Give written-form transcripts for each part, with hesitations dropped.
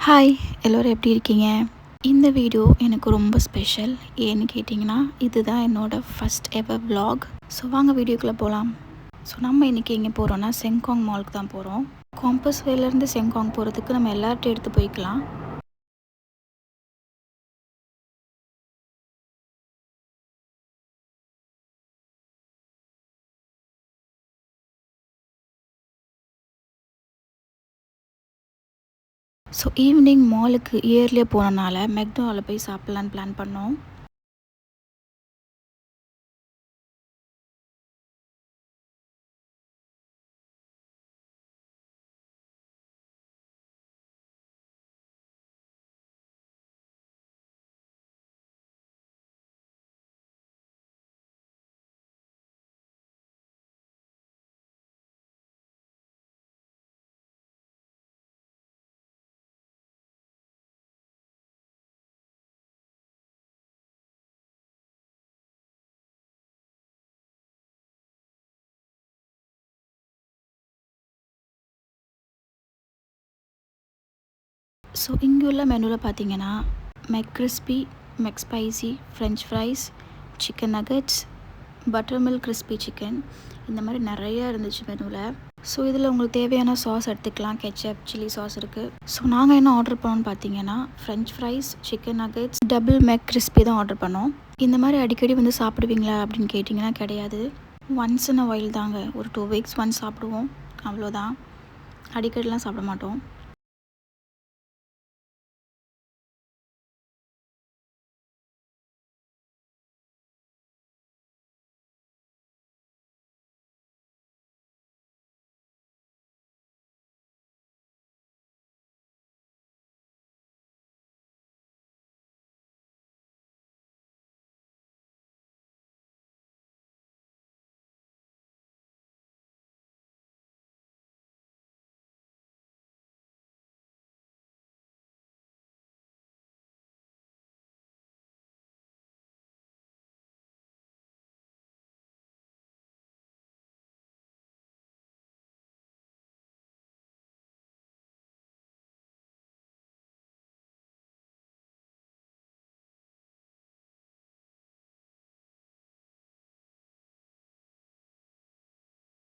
Hi, எல்லோரும் எப்படி இருக்கீங்க? இந்த வீடியோ எனக்கு ரொம்ப ஸ்பெஷல். ஏன்னு கேட்டிங்கன்னா, இதுதான் என்னோட ஃபர்ஸ்ட் எவர் vlog. ஸோ வாங்க வீடியோக்குள்ளே போகலாம். ஸோ நம்ம இன்றைக்கி எங்கே போகிறோன்னா செங்காங் மாலுக்கு தான் போகிறோம். காம்பஸ்வேலேருந்து செங்காங் போகிறதுக்கு நம்ம எல்லார்ட்டையும் எடுத்து போய்க்கலாம். ஸோ ஈவினிங் மாலுக்கு இயர்லியாக போனனால மெக்டோவில் போய் சாப்பிட்லான்னு பிளான் பண்ணோம். ஸோ இங்கே உள்ள மெனுவில் பார்த்தீங்கன்னா Mc crispy, Mc spicy, french fries, chicken nuggets, butter milk crispy chicken, இந்த மாதிரி நிறையா இருந்துச்சு மெனுவில். ஸோ இதில் உங்களுக்கு தேவையான சாஸ் எடுத்துக்கலாம். கெச்சப், சில்லி சாஸ் இருக்குது. ஸோ நாங்கள் என்ன ஆர்டர் பண்ணோன்னு பார்த்தீங்கன்னா french fries, chicken nuggets, double Mc crispy தான் ஆர்டர் பண்ணோம். இந்த மாதிரி அடிக்கடி வந்து சாப்பிடுவீங்களா அப்படின்னு கேட்டிங்கன்னா கிடையாது. ஒன்ஸ் இன் அ வைல் தாங்க, ஒரு 2 weeks ஒன்ஸ் சாப்பிடுவோம், அவ்வளோதான். அடிக்கடிலாம் சாப்பிட மாட்டோம்.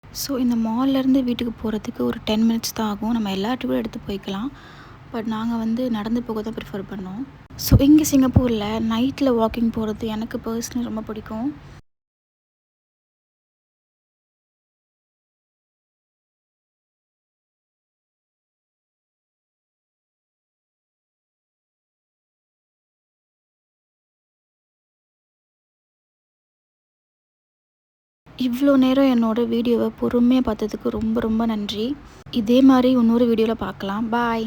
ஸோ இந்த மால்லேருந்து வீட்டுக்கு போகிறதுக்கு ஒரு 10 minutes தான் ஆகும். நம்ம எல்லார்ட்டையும் கூட எடுத்து போய்க்கலாம். பட் நாங்கள் வந்து நடந்து போக தான் ப்ரிஃபர் பண்ணோம். ஸோ இங்கே சிங்கப்பூரில் நைட்டில் வாக்கிங் போகிறது எனக்கு பர்சனலி ரொம்ப பிடிக்கும். இவ்வளோ நேரம் என்னோடய வீடியோவை பொறுமையாக பார்த்ததுக்கு ரொம்ப ரொம்ப நன்றி. இதே மாதிரி இன்னொரு வீடியோவில் பார்க்கலாம். பாய்.